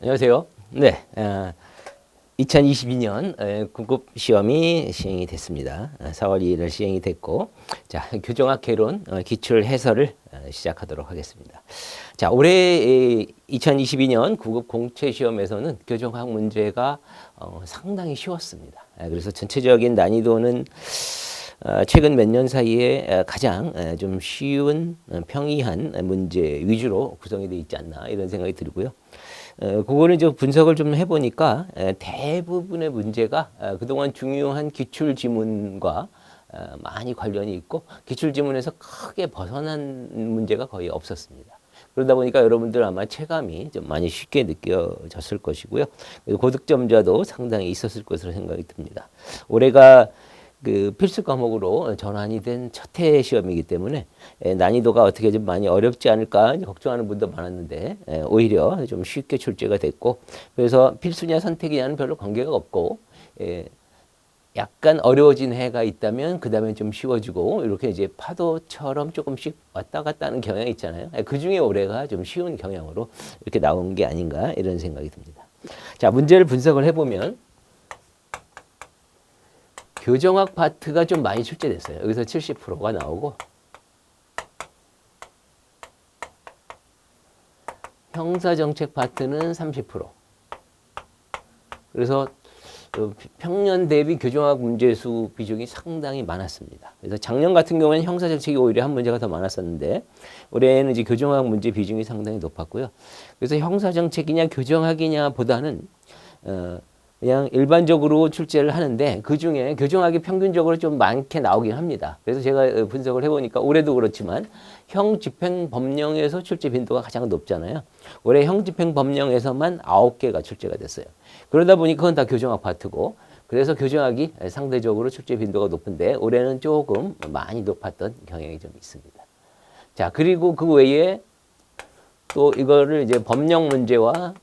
안녕하세요. 네, 2022년 구급 시험이 시행이 됐습니다. 4월 2일 시행이 됐고, 자, 교정학 개론 기출 해설을 시작하도록 하겠습니다. 자, 올해 2022년 구급 공채 시험에서는 교정학 문제가 상당히 쉬웠습니다. 그래서 전체적인 난이도는 최근 몇 년 사이에 가장 좀 쉬운 평이한 문제 위주로 구성이 되어 있지 않나 이런 생각이 들고요. 그거를 이제 분석을 좀 해보니까 대부분의 문제가 그동안 중요한 기출 지문과 많이 관련이 있고 기출 지문에서 크게 벗어난 문제가 거의 없었습니다. 그러다 보니까 여러분들 아마 체감이 좀 많이 쉽게 느껴졌을 것이고요. 고득점자도 상당히 있었을 것으로 생각이 듭니다. 올해가 그 필수 과목으로 전환이 된 첫 해 시험이기 때문에 난이도가 어떻게 좀 많이 어렵지 않을까 걱정하는 분도 많았는데 오히려 좀 쉽게 출제가 됐고, 그래서 필수냐 선택이냐는 별로 관계가 없고 약간 어려워진 해가 있다면 그 다음에 좀 쉬워지고 이렇게 이제 파도처럼 조금씩 왔다 갔다 하는 경향이 있잖아요. 그 중에 올해가 좀 쉬운 경향으로 이렇게 나온 게 아닌가 이런 생각이 듭니다. 자, 문제를 분석을 해보면 교정학 파트가 좀 많이 출제됐어요. 여기서 70%가 나오고 형사정책 파트는 30%. 그래서 평년 대비 교정학 문제수 비중이 상당히 많았습니다. 그래서 작년 같은 경우에는 형사정책이 오히려 한 문제가 더 많았었는데 올해는 이제 교정학 문제 비중이 상당히 높았고요. 그래서 형사정책이냐 교정학이냐 보다는 그냥 일반적으로 출제를 하는데 그 중에 교정학이 평균적으로 좀 많게 나오긴 합니다. 그래서 제가 분석을 해보니까 올해도 그렇지만 형집행법령에서 출제 빈도가 가장 높잖아요. 올해 형집행법령에서만 9개가 출제가 됐어요. 그러다 보니 그건 다 교정학 파트고, 그래서 교정학이 상대적으로 출제 빈도가 높은데 올해는 조금 많이 높았던 경향이 좀 있습니다. 자, 그리고 그 외에 또 이거를 이제 법령 문제와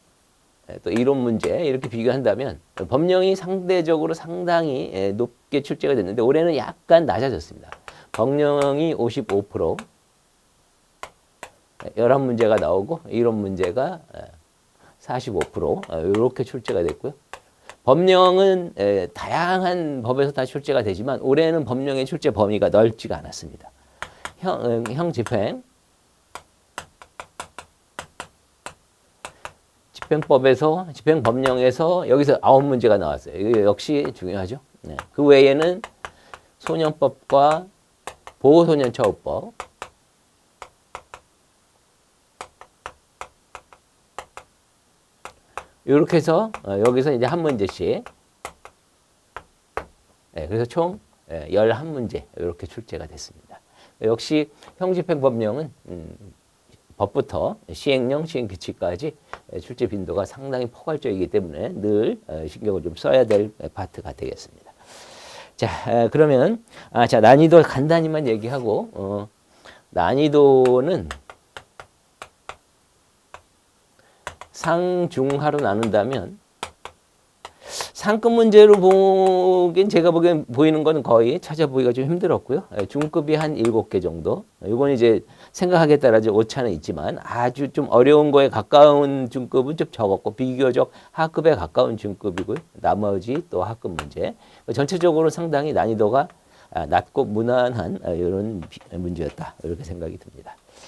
또 이론 문제 이렇게 비교한다면 법령이 상대적으로 상당히 높게 출제가 됐는데 올해는 약간 낮아졌습니다. 법령이 55%, 11문제가 나오고 이론 문제가 45% 이렇게 출제가 됐고요. 법령은 다양한 법에서 다 출제가 되지만 올해는 법령의 출제 범위가 넓지가 않았습니다. 형집행, 집행법에서, 집행법령에서 여기서 9문제가 나왔어요. 이거 역시 중요하죠. 네. 그 외에는 소년법과 보호소년처우법, 이렇게 해서 여기서 이제 한 문제씩, 네, 그래서 총 11문제 이렇게 출제가 됐습니다. 역시 형집행법령은 법부터 시행령, 시행규칙까지 출제 빈도가 상당히 포괄적이기 때문에 늘 신경을 좀 써야 될 파트가 되겠습니다. 자, 그러면 자, 난이도 간단히만 얘기하고 난이도는 상중하로 나눈다면 상급 문제로 보기엔 제가 보기엔 보이는 건 거의 찾아보기가 좀 힘들었고요. 중급이 한 7개 정도. 이건 이제 생각하기에 따라 오차는 있지만 아주 좀 어려운 거에 가까운 중급은 좀 적었고 비교적 하급에 가까운 중급이고요. 나머지 또 하급 문제. 전체적으로 상당히 난이도가 낮고 무난한 이런 문제였다. 이렇게 생각이 듭니다.